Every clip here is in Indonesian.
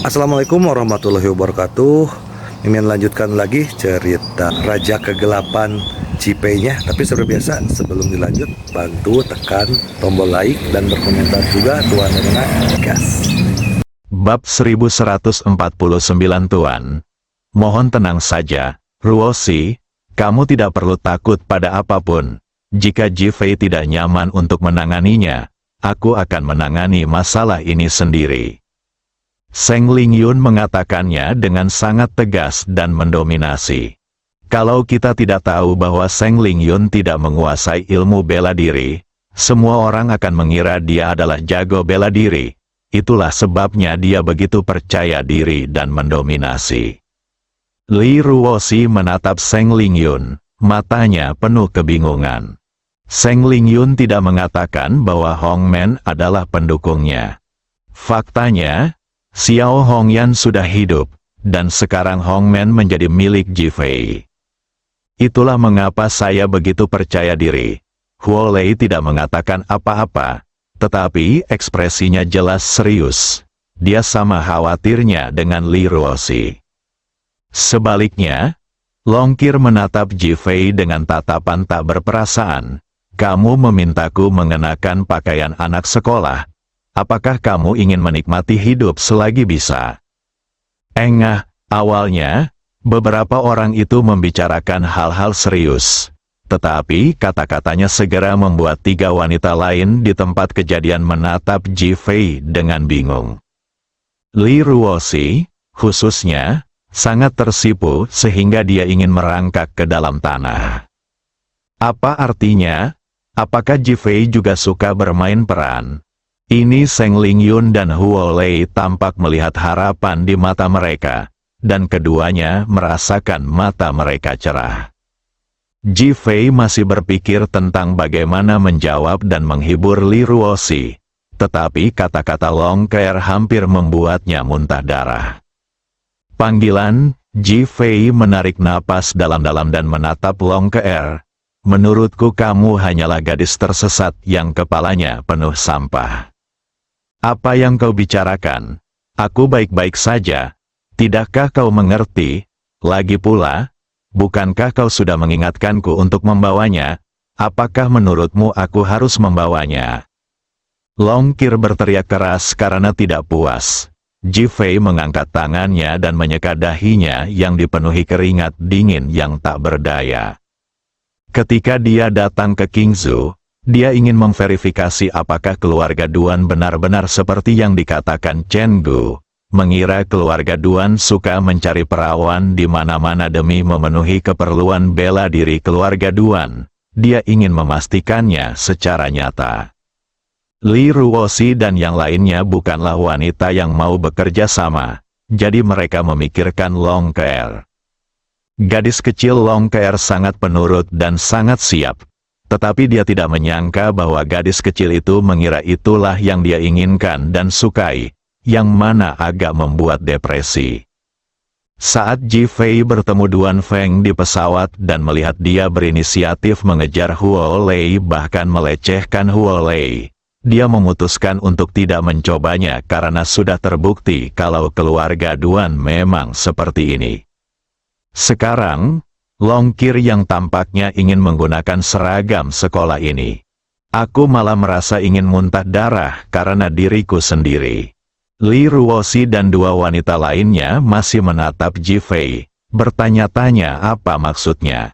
Assalamualaikum warahmatullahi wabarakatuh. Mimin lanjutkan lagi cerita Raja Kegelapan Cipenya. Tapi seperti biasa, sebelum dilanjut, bantu tekan tombol like dan berkomentar juga Tuan Rena gas. Bab 1149 Tuan. Mohon tenang saja, Ruoshi, kamu tidak perlu takut pada apapun. Jika Jifei tidak nyaman untuk menanganinya, aku akan menangani masalah ini sendiri. Seng Lingyun mengatakannya dengan sangat tegas dan mendominasi. Kalau kita tidak tahu bahwa Seng Lingyun tidak menguasai ilmu bela diri, semua orang akan mengira dia adalah jago bela diri. Itulah sebabnya dia begitu percaya diri dan mendominasi. Li Ruoshi menatap Seng Lingyun, matanya penuh kebingungan. Seng Lingyun tidak mengatakan bahwa Hongmen adalah pendukungnya. Faktanya, Xiao Hongyan sudah hidup, dan sekarang Hongmen menjadi milik Jifei. Itulah mengapa saya begitu percaya diri. Huo Lei tidak mengatakan apa-apa, tetapi ekspresinya jelas serius. Dia sama khawatirnya dengan Li Ruoshi. Sebaliknya, Longkir menatap Jifei dengan tatapan tak berperasaan. Kamu memintaku mengenakan pakaian anak sekolah. Apakah kamu ingin menikmati hidup selagi bisa? Engah, awalnya, beberapa orang itu membicarakan hal-hal serius. Tetapi kata-katanya segera membuat tiga wanita lain di tempat kejadian menatap Jifei dengan bingung. Li Ruoshi, khususnya, sangat tersipu sehingga dia ingin merangkak ke dalam tanah. Apa artinya? Apakah Jifei juga suka bermain peran? Ini Seng Lingyun dan Huo Lei tampak melihat harapan di mata mereka, dan keduanya merasakan mata mereka cerah. Jifei masih berpikir tentang bagaimana menjawab dan menghibur Li Ruoshi, tetapi kata-kata Longkir hampir membuatnya muntah darah. Panggilan, Jifei menarik napas dalam-dalam dan menatap Longkir. Menurutku kamu hanyalah gadis tersesat yang kepalanya penuh sampah. Apa yang kau bicarakan? Aku baik-baik saja. Tidakkah kau mengerti? Lagi pula, bukankah kau sudah mengingatkanku untuk membawanya? Apakah menurutmu aku harus membawanya? Longkir berteriak keras karena tidak puas. Jifei mengangkat tangannya dan menyeka dahinya yang dipenuhi keringat dingin yang tak berdaya. Ketika dia datang ke Qingzhou, dia ingin memverifikasi apakah keluarga Duan benar-benar seperti yang dikatakan Chen Gu. Mengira keluarga Duan suka mencari perawan di mana-mana demi memenuhi keperluan bela diri keluarga Duan. Dia ingin memastikannya secara nyata. Li Ruoshi dan yang lainnya bukanlah wanita yang mau bekerja sama, jadi mereka memikirkan Longkir. Gadis kecil Longkir sangat penurut dan sangat siap. Tetapi dia tidak menyangka bahwa gadis kecil itu mengira itulah yang dia inginkan dan sukai, yang mana agak membuat depresi. Saat Jifei bertemu Duan Feng di pesawat dan melihat dia berinisiatif mengejar Huo Lei bahkan melecehkan Huo Lei, dia memutuskan untuk tidak mencobanya karena sudah terbukti kalau keluarga Duan memang seperti ini. Sekarang, Longkir yang tampaknya ingin menggunakan seragam sekolah ini. Aku malah merasa ingin muntah darah karena diriku sendiri. Li Ruoshi dan dua wanita lainnya masih menatap Jifei, bertanya-tanya apa maksudnya.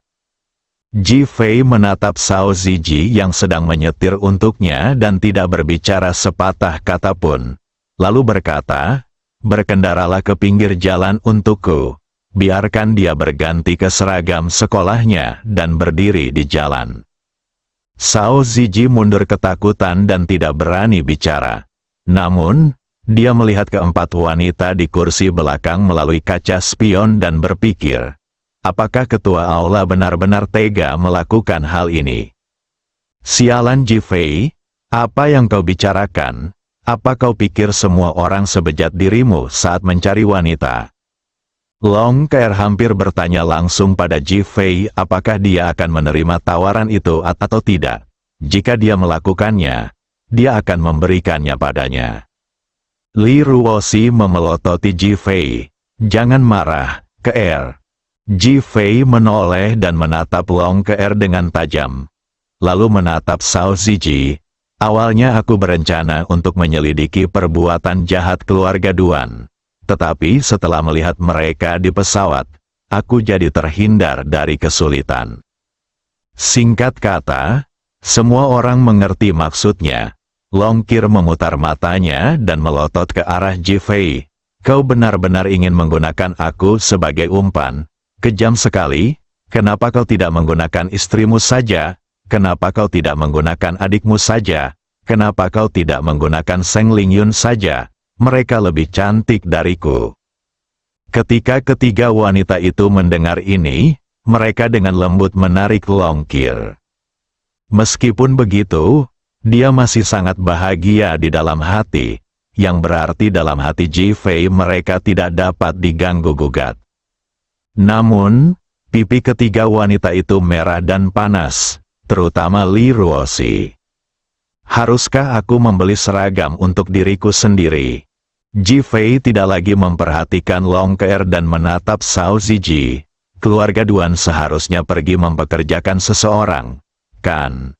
Jifei menatap Shao Ziji yang sedang menyetir untuknya dan tidak berbicara sepatah kata pun. Lalu berkata, "Berkendaralah ke pinggir jalan untukku. Biarkan dia berganti ke seragam sekolahnya dan berdiri di jalan." Shao Ziji mundur ketakutan dan tidak berani bicara. Namun, dia melihat keempat wanita di kursi belakang melalui kaca spion dan berpikir, apakah ketua aula benar-benar tega melakukan hal ini? Sialan Jifei, apa yang kau bicarakan? Apa kau pikir semua orang sebejat dirimu saat mencari wanita? Longkir hampir bertanya langsung pada Jifei apakah dia akan menerima tawaran itu atau tidak. Jika dia melakukannya, dia akan memberikannya padanya. Li Ruoxi memelototi Ji Fei. Jangan marah, Ke'er. Ji Fei menoleh dan menatap Long Ke'er dengan tajam. Lalu menatap Shao Ziji. Awalnya aku berencana untuk menyelidiki perbuatan jahat keluarga Duan. Tetapi setelah melihat mereka di pesawat, aku jadi terhindar dari kesulitan. Singkat kata, semua orang mengerti maksudnya. Long Qir memutar matanya dan melotot ke arah Ji Fei. Kau benar-benar ingin menggunakan aku sebagai umpan. Kejam sekali. Kenapa kau tidak menggunakan istrimu saja? Kenapa kau tidak menggunakan adikmu saja? Kenapa kau tidak menggunakan Seng Lingyun saja? Mereka lebih cantik dariku. Ketika ketiga wanita itu mendengar ini, mereka dengan lembut menarik Long Qir. Meskipun begitu, dia masih sangat bahagia di dalam hati, yang berarti dalam hati Ji Fei mereka tidak dapat diganggu-gugat. Namun, pipi ketiga wanita itu merah dan panas, terutama Li Ruoxi. Haruskah aku membeli seragam untuk diriku sendiri? Ji Fei tidak lagi memperhatikan Long Ke'er dan menatap Shao Ziji. Keluarga Duan seharusnya pergi mempekerjakan seseorang, kan?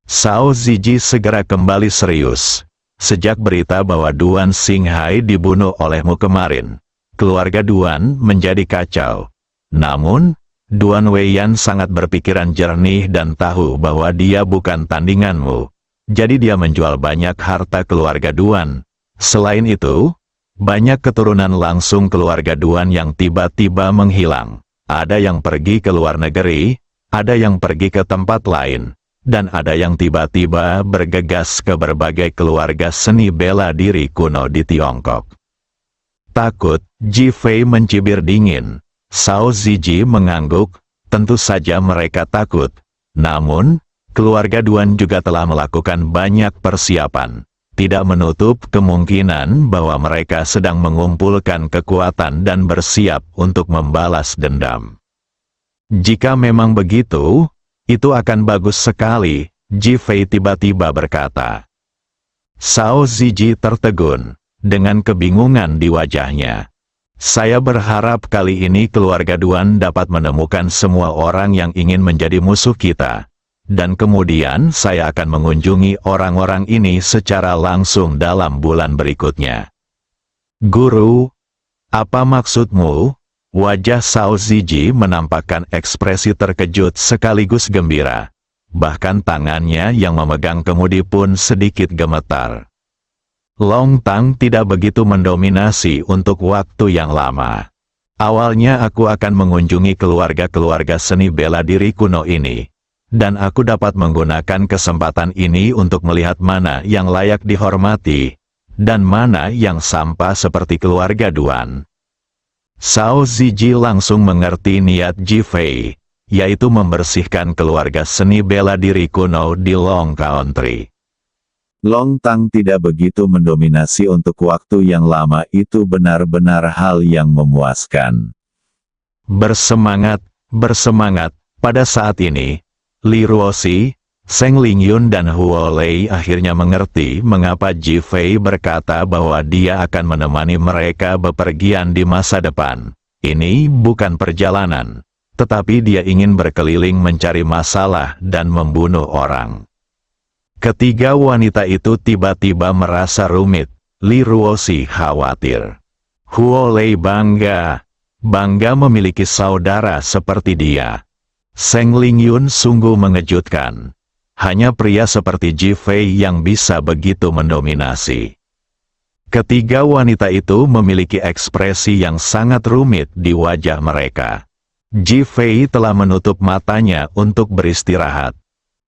Shao Ziji segera kembali serius. Sejak berita bahwa Duan Xinghai dibunuh olehmu kemarin, keluarga Duan menjadi kacau. Namun, Duan Weiyan sangat berpikiran jernih dan tahu bahwa dia bukan tandinganmu. Jadi dia menjual banyak harta keluarga Duan. Selain itu, banyak keturunan langsung keluarga Duan yang tiba-tiba menghilang. Ada yang pergi ke luar negeri, ada yang pergi ke tempat lain, dan ada yang tiba-tiba bergegas ke berbagai keluarga seni bela diri kuno di Tiongkok. Takut, Ji Fei mencibir dingin. Shao Ziji mengangguk, tentu saja mereka takut. Namun, keluarga Duan juga telah melakukan banyak persiapan. Tidak menutup kemungkinan bahwa mereka sedang mengumpulkan kekuatan dan bersiap untuk membalas dendam. Jika memang begitu, itu akan bagus sekali, Ji Fei tiba-tiba berkata. Shao Ziji tertegun, dengan kebingungan di wajahnya. Saya berharap kali ini keluarga Duan dapat menemukan semua orang yang ingin menjadi musuh kita. Dan kemudian saya akan mengunjungi orang-orang ini secara langsung dalam bulan berikutnya. Guru, apa maksudmu? Wajah Shao Ziji menampakkan ekspresi terkejut sekaligus gembira. Bahkan tangannya yang memegang kemudi pun sedikit gemetar. Long Tang tidak begitu mendominasi untuk waktu yang lama. Awalnya aku akan mengunjungi keluarga-keluarga seni bela diri kuno ini. Dan aku dapat menggunakan kesempatan ini untuk melihat mana yang layak dihormati, dan mana yang sampah seperti keluarga Duan. Shao Ziji langsung mengerti niat Ji Fei, yaitu membersihkan keluarga seni bela diri kuno di Long Country. Long Tang tidak begitu mendominasi untuk waktu yang lama, itu benar-benar hal yang memuaskan. Bersemangat, bersemangat, pada saat ini, Li Ruoxi, Seng Lingyun dan Huo Lei akhirnya mengerti mengapa Ji Fei berkata bahwa dia akan menemani mereka bepergian di masa depan. Ini bukan perjalanan, tetapi dia ingin berkeliling mencari masalah dan membunuh orang. Ketiga wanita itu tiba-tiba merasa rumit. Li Ruoxi khawatir. Huo Lei bangga memiliki saudara seperti dia. Seng Lingyun sungguh mengejutkan. Hanya pria seperti Ji Fei yang bisa begitu mendominasi. Ketiga wanita itu memiliki ekspresi yang sangat rumit di wajah mereka. Ji Fei telah menutup matanya untuk beristirahat.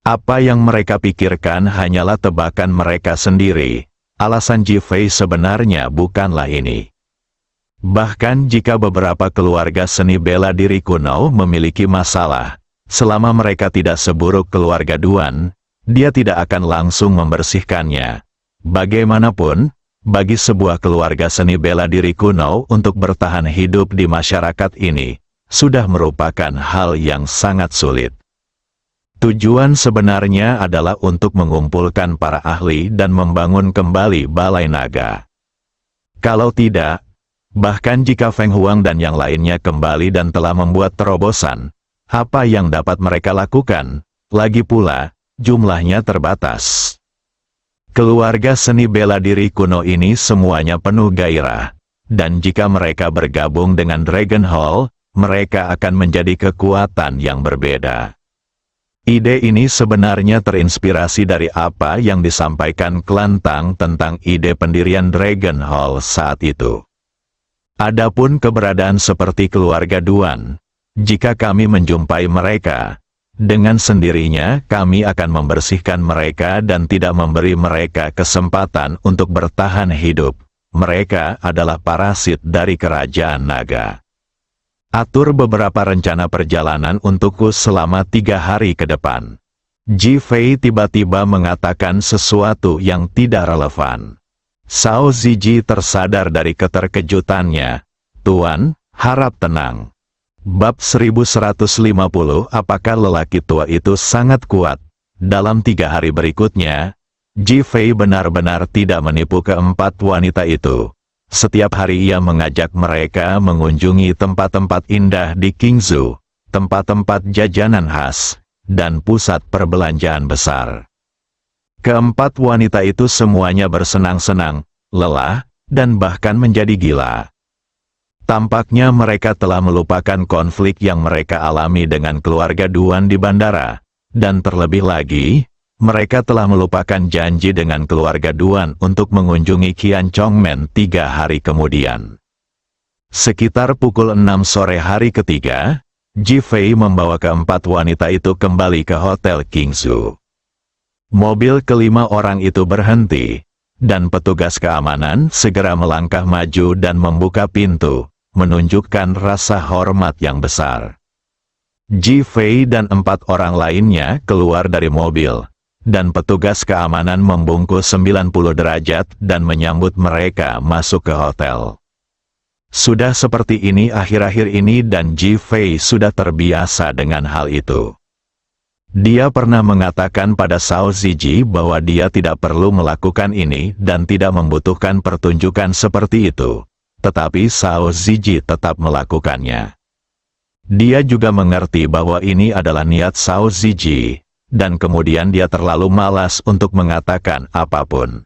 Apa yang mereka pikirkan hanyalah tebakan mereka sendiri. Alasan Ji Fei sebenarnya bukanlah ini. Bahkan jika beberapa keluarga seni bela diri kuno memiliki masalah, selama mereka tidak seburuk keluarga Duan, dia tidak akan langsung membersihkannya. Bagaimanapun, bagi sebuah keluarga seni bela diri kuno untuk bertahan hidup di masyarakat ini, sudah merupakan hal yang sangat sulit. Tujuan sebenarnya adalah untuk mengumpulkan para ahli dan membangun kembali Balai Naga. Kalau tidak, bahkan jika Feng Huang dan yang lainnya kembali dan telah membuat terobosan, apa yang dapat mereka lakukan? Lagi pula, jumlahnya terbatas. Keluarga seni bela diri kuno ini semuanya penuh gairah. Dan jika mereka bergabung dengan Dragon Hall, mereka akan menjadi kekuatan yang berbeda. Ide ini sebenarnya terinspirasi dari apa yang disampaikan klan Tang tentang ide pendirian Dragon Hall saat itu. Adapun keberadaan seperti keluarga Duan, jika kami menjumpai mereka, dengan sendirinya kami akan membersihkan mereka dan tidak memberi mereka kesempatan untuk bertahan hidup. Mereka adalah parasit dari kerajaan naga. Atur beberapa rencana perjalanan untukku selama 3 hari ke depan. Ji Fei tiba-tiba mengatakan sesuatu yang tidak relevan. Cao Ziji tersadar dari keterkejutannya. Tuan, harap tenang. Bab 1150. Apakah lelaki tua itu sangat kuat? Dalam 3 hari berikutnya, Ji Fei benar-benar tidak menipu keempat wanita itu. Setiap hari ia mengajak mereka mengunjungi tempat-tempat indah di Qingzhou, tempat-tempat jajanan khas, dan pusat perbelanjaan besar. Keempat wanita itu semuanya bersenang-senang, lelah, dan bahkan menjadi gila. Tampaknya mereka telah melupakan konflik yang mereka alami dengan keluarga Duan di bandara, dan terlebih lagi, mereka telah melupakan janji dengan keluarga Duan untuk mengunjungi Qian Chongmen 3 hari kemudian. Sekitar pukul 6 sore hari ketiga, Ji Fei membawa keempat wanita itu kembali ke Hotel Qingzhou. Mobil kelima orang itu berhenti, dan petugas keamanan segera melangkah maju dan membuka pintu, menunjukkan rasa hormat yang besar. Ji Fei dan 4 orang lainnya keluar dari mobil, dan petugas keamanan membungkus 90 derajat dan menyambut mereka masuk ke hotel. Sudah seperti ini akhir-akhir ini dan Ji Fei sudah terbiasa dengan hal itu. Dia pernah mengatakan pada Cao Ziji bahwa dia tidak perlu melakukan ini dan tidak membutuhkan pertunjukan seperti itu. Tetapi Cao Ziji tetap melakukannya. Dia juga mengerti bahwa ini adalah niat Cao Ziji, dan kemudian dia terlalu malas untuk mengatakan apapun.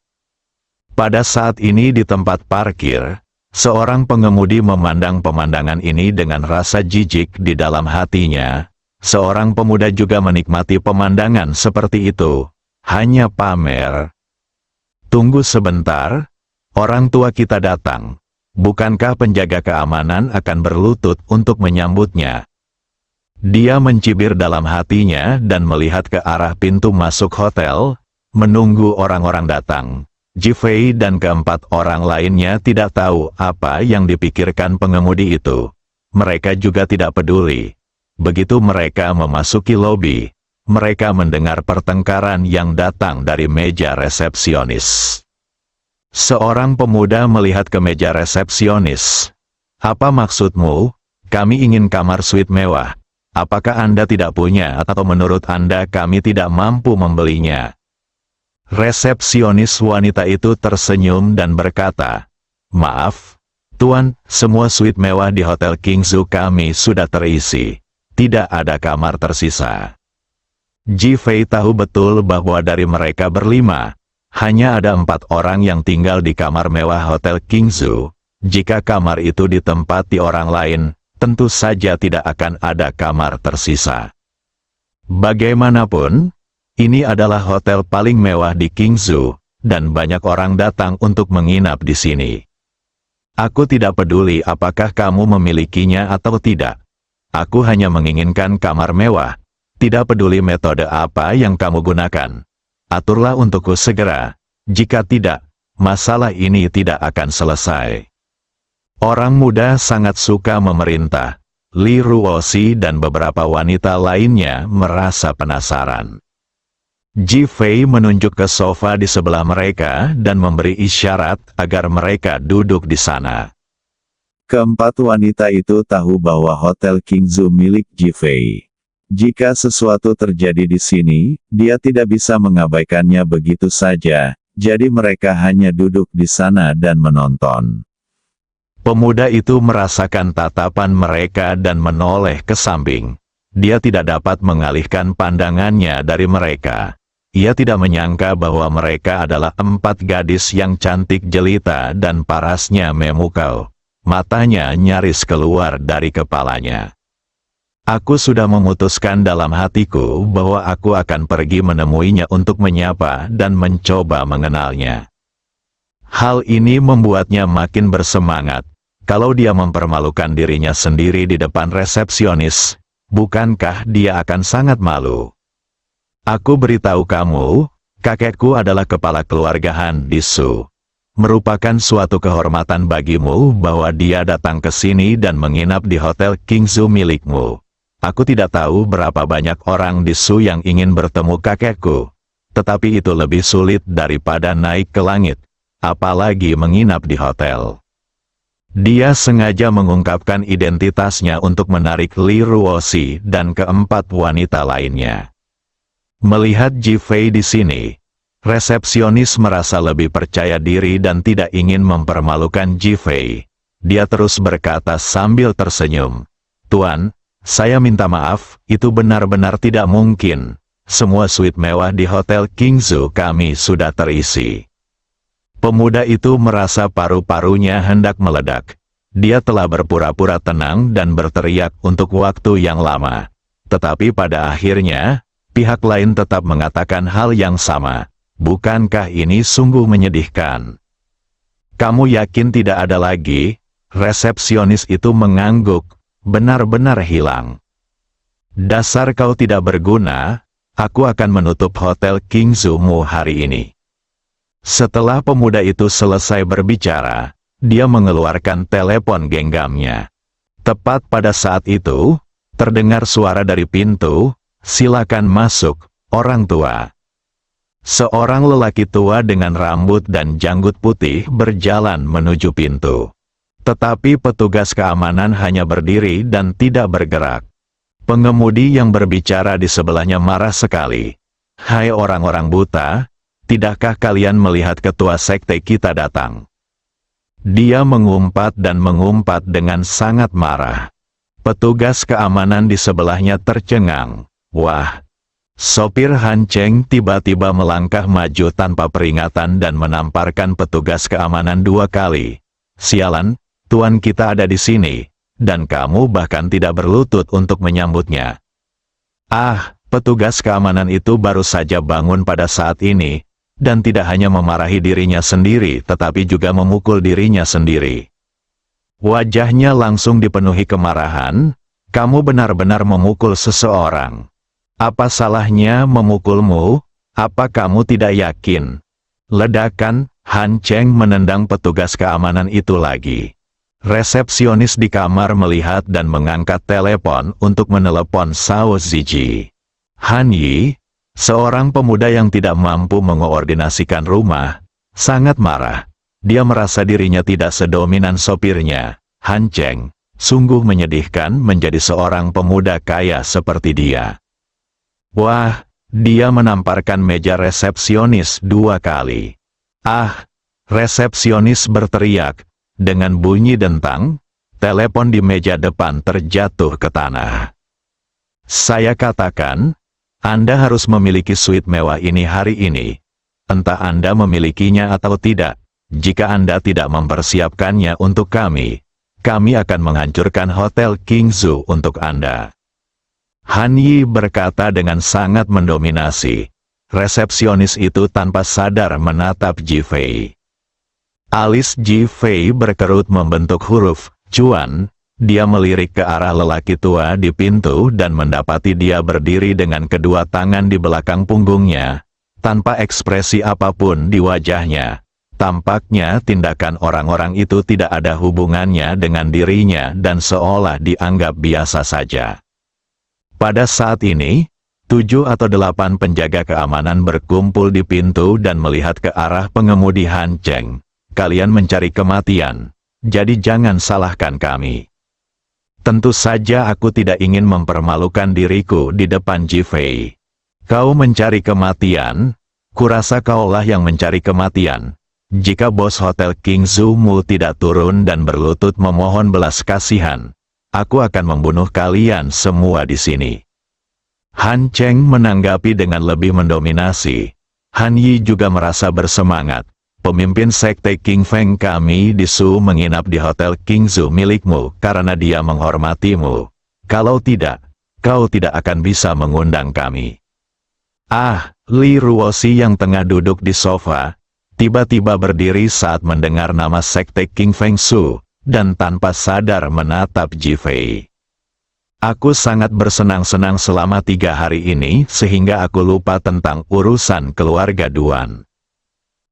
Pada saat ini di tempat parkir, seorang pengemudi memandang pemandangan ini dengan rasa jijik di dalam hatinya. Seorang pemuda juga menikmati pemandangan seperti itu, hanya pamer. Tunggu sebentar, orang tua kita datang. Bukankah penjaga keamanan akan berlutut untuk menyambutnya? Dia mencibir dalam hatinya dan melihat ke arah pintu masuk hotel, menunggu orang-orang datang. Ji Fei dan keempat orang lainnya tidak tahu apa yang dipikirkan pengemudi itu. Mereka juga tidak peduli. Begitu mereka memasuki lobi, mereka mendengar pertengkaran yang datang dari meja resepsionis. Seorang pemuda melihat ke meja resepsionis. Apa maksudmu? Kami ingin kamar suite mewah. Apakah Anda tidak punya atau menurut Anda kami tidak mampu membelinya? Resepsionis wanita itu tersenyum dan berkata, "Maaf, Tuan, semua suite mewah di Hotel Qingzhou kami sudah terisi. Tidak ada kamar tersisa." Ji Fei tahu betul bahwa dari mereka berlima, hanya ada 4 orang yang tinggal di kamar mewah Hotel Qingzhou. Jika kamar itu ditempati orang lain, tentu saja tidak akan ada kamar tersisa. Bagaimanapun, ini adalah hotel paling mewah di Qingzhou, dan banyak orang datang untuk menginap di sini. Aku tidak peduli apakah kamu memilikinya atau tidak. Aku hanya menginginkan kamar mewah. Tidak peduli metode apa yang kamu gunakan. Aturlah untukku segera. Jika tidak, masalah ini tidak akan selesai. Orang muda sangat suka memerintah. Li Ruoxi dan beberapa wanita lainnya merasa penasaran. Ji Fei menunjuk ke sofa di sebelah mereka dan memberi isyarat agar mereka duduk di sana. Keempat wanita itu tahu bahwa Hotel Qingzhou milik Ji Fei. Jika sesuatu terjadi di sini, dia tidak bisa mengabaikannya begitu saja, jadi mereka hanya duduk di sana dan menonton. Pemuda itu merasakan tatapan mereka dan menoleh ke samping. Dia tidak dapat mengalihkan pandangannya dari mereka. Ia tidak menyangka bahwa mereka adalah 4 gadis yang cantik jelita dan parasnya memukau. Matanya nyaris keluar dari kepalanya. Aku sudah memutuskan dalam hatiku bahwa aku akan pergi menemuinya untuk menyapa dan mencoba mengenalnya. Hal ini membuatnya makin bersemangat. Kalau dia mempermalukan dirinya sendiri di depan resepsionis, bukankah dia akan sangat malu? Aku beritahu kamu, kakekku adalah kepala keluarga Han Disu. Merupakan suatu kehormatan bagimu bahwa dia datang ke sini dan menginap di Hotel Kingzu milikmu. Aku tidak tahu berapa banyak orang Disu yang ingin bertemu kakekku, tetapi itu lebih sulit daripada naik ke langit, apalagi menginap di hotel. Dia sengaja mengungkapkan identitasnya untuk menarik Li Ruoxi dan keempat wanita lainnya. Melihat Ji Fei di sini, resepsionis merasa lebih percaya diri dan tidak ingin mempermalukan Ji Fei. Dia terus berkata sambil tersenyum, "Tuan, saya minta maaf, itu benar-benar tidak mungkin. Semua suite mewah di Hotel Kingzu kami sudah terisi." Pemuda itu merasa paru-parunya hendak meledak. Dia telah berpura-pura tenang dan berteriak untuk waktu yang lama. Tetapi pada akhirnya, pihak lain tetap mengatakan hal yang sama. Bukankah ini sungguh menyedihkan? Kamu yakin tidak ada lagi? Resepsionis itu mengangguk, benar-benar hilang. Dasar kau tidak berguna, aku akan menutup Hotel Kingzu-mu hari ini. Setelah pemuda itu selesai berbicara, dia mengeluarkan telepon genggamnya. Tepat pada saat itu, terdengar suara dari pintu, "Silakan masuk, orang tua." Seorang lelaki tua dengan rambut dan janggut putih berjalan menuju pintu. Tetapi petugas keamanan hanya berdiri dan tidak bergerak. Pengemudi yang berbicara di sebelahnya marah sekali. "Hai orang-orang buta, tidakkah kalian melihat ketua sekte kita datang?" Dia mengumpat dan mengumpat dengan sangat marah. Petugas keamanan di sebelahnya tercengang. Wah! Sopir Han Cheng tiba-tiba melangkah maju tanpa peringatan dan menamparkan petugas keamanan 2 kali. "Sialan, tuan kita ada di sini, dan kamu bahkan tidak berlutut untuk menyambutnya." Petugas keamanan itu baru saja bangun pada saat ini, dan tidak hanya memarahi dirinya sendiri tetapi juga memukul dirinya sendiri. Wajahnya langsung dipenuhi kemarahan. "Kamu benar-benar memukul seseorang. Apa salahnya memukulmu? Apa kamu tidak yakin?" Ledakan, Han Cheng menendang petugas keamanan itu lagi. Resepsionis di kamar melihat dan mengangkat telepon untuk menelepon Sao Ziji. Han Yi, seorang pemuda yang tidak mampu mengoordinasikan rumah, sangat marah. Dia merasa dirinya tidak sedominan sopirnya, Han Cheng. Sungguh menyedihkan menjadi seorang pemuda kaya seperti dia. Wah, dia menamparkan meja resepsionis 2 kali. Resepsionis berteriak. Dengan bunyi dentang, telepon di meja depan terjatuh ke tanah. "Saya katakan, Anda harus memiliki suite mewah ini hari ini. Entah Anda memilikinya atau tidak. Jika Anda tidak mempersiapkannya untuk kami akan menghancurkan Hotel Kingzu untuk Anda." Han Yi berkata dengan sangat mendominasi. Resepsionis itu tanpa sadar menatap Ji Fei. Alis Ji Fei berkerut membentuk huruf "Cuan". Dia melirik ke arah lelaki tua di pintu dan mendapati dia berdiri dengan kedua tangan di belakang punggungnya, tanpa ekspresi apapun di wajahnya. Tampaknya tindakan orang-orang itu tidak ada hubungannya dengan dirinya dan seolah dianggap biasa saja. Pada saat ini, 7 atau 8 penjaga keamanan berkumpul di pintu dan melihat ke arah pengemudi Han Cheng. "Kalian mencari kematian, jadi jangan salahkan kami." Tentu saja aku tidak ingin mempermalukan diriku di depan Ji Fei. "Kau mencari kematian? Kurasa kaulah yang mencari kematian. Jika bos Hotel King Zumu tidak turun dan berlutut memohon belas kasihan, aku akan membunuh kalian semua di sini. Han Cheng menanggapi dengan lebih mendominasi. Han Yi juga merasa bersemangat. Pemimpin sekte King Feng kami di Su menginap di Hotel King Zu milikmu karena dia menghormatimu. Kalau tidak, kau tidak akan bisa mengundang kami. Ah, Li Ruoxi yang tengah duduk di sofa, tiba-tiba berdiri saat mendengar nama sekte King Feng Su, dan tanpa sadar menatap Ji Fei. Aku sangat bersenang-senang selama 3 hari ini sehingga aku lupa tentang urusan keluarga Duan.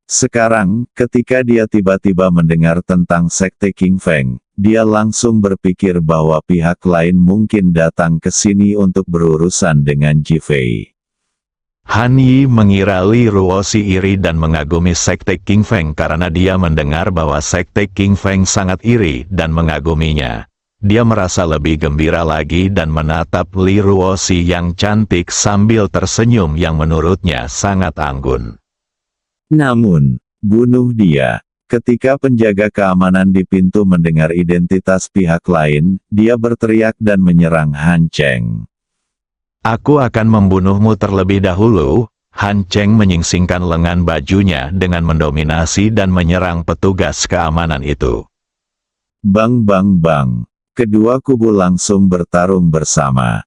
Sekarang, ketika dia tiba-tiba mendengar tentang sekte King Feng, dia langsung berpikir bahwa pihak lain mungkin datang ke sini untuk berurusan dengan Ji Fei. Han Yi mengira Li Ruoxi iri dan mengagumi sekte King Feng karena dia mendengar bahwa sekte King Feng sangat iri dan mengaguminya. Dia merasa lebih gembira lagi dan menatap Li Ruoxi yang cantik sambil tersenyum yang menurutnya sangat anggun. Namun, bunuh dia. Ketika penjaga keamanan di pintu mendengar identitas pihak lain, dia berteriak dan menyerang Han Cheng. Aku akan membunuhmu terlebih dahulu. Han Cheng menyingsingkan lengan bajunya dengan mendominasi dan menyerang petugas keamanan itu. Bang bang bang. Kedua kubu langsung bertarung bersama.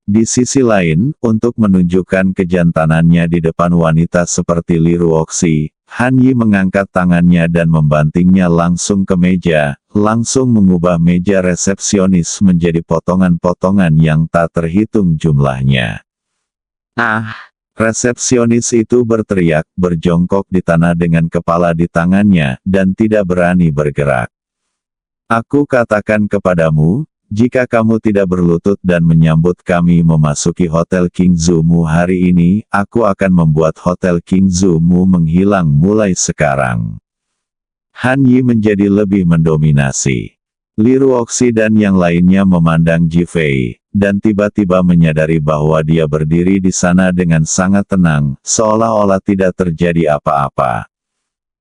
Di sisi lain, untuk menunjukkan kejantanannya di depan wanita seperti Li Ruoxi, Han Yi mengangkat tangannya dan membantingnya langsung ke meja, langsung mengubah meja resepsionis menjadi potongan-potongan yang tak terhitung jumlahnya. Ah! Resepsionis itu berteriak, berjongkok di tanah dengan kepala di tangannya, dan tidak berani bergerak. Aku katakan kepadamu, jika kamu tidak berlutut dan menyambut kami memasuki Hotel King Zumu hari ini, aku akan membuat Hotel King Zumu menghilang mulai sekarang. Han Yi menjadi lebih mendominasi. Li Ruoxi dan yang lainnya memandang Ji Fei, dan tiba-tiba menyadari bahwa dia berdiri di sana dengan sangat tenang, seolah-olah tidak terjadi apa-apa.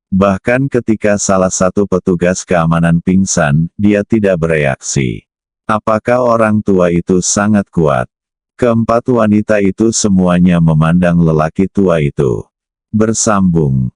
Bahkan ketika salah satu petugas keamanan pingsan, dia tidak bereaksi. Apakah orang tua itu sangat kuat? Keempat wanita itu semuanya memandang lelaki tua itu. Bersambung.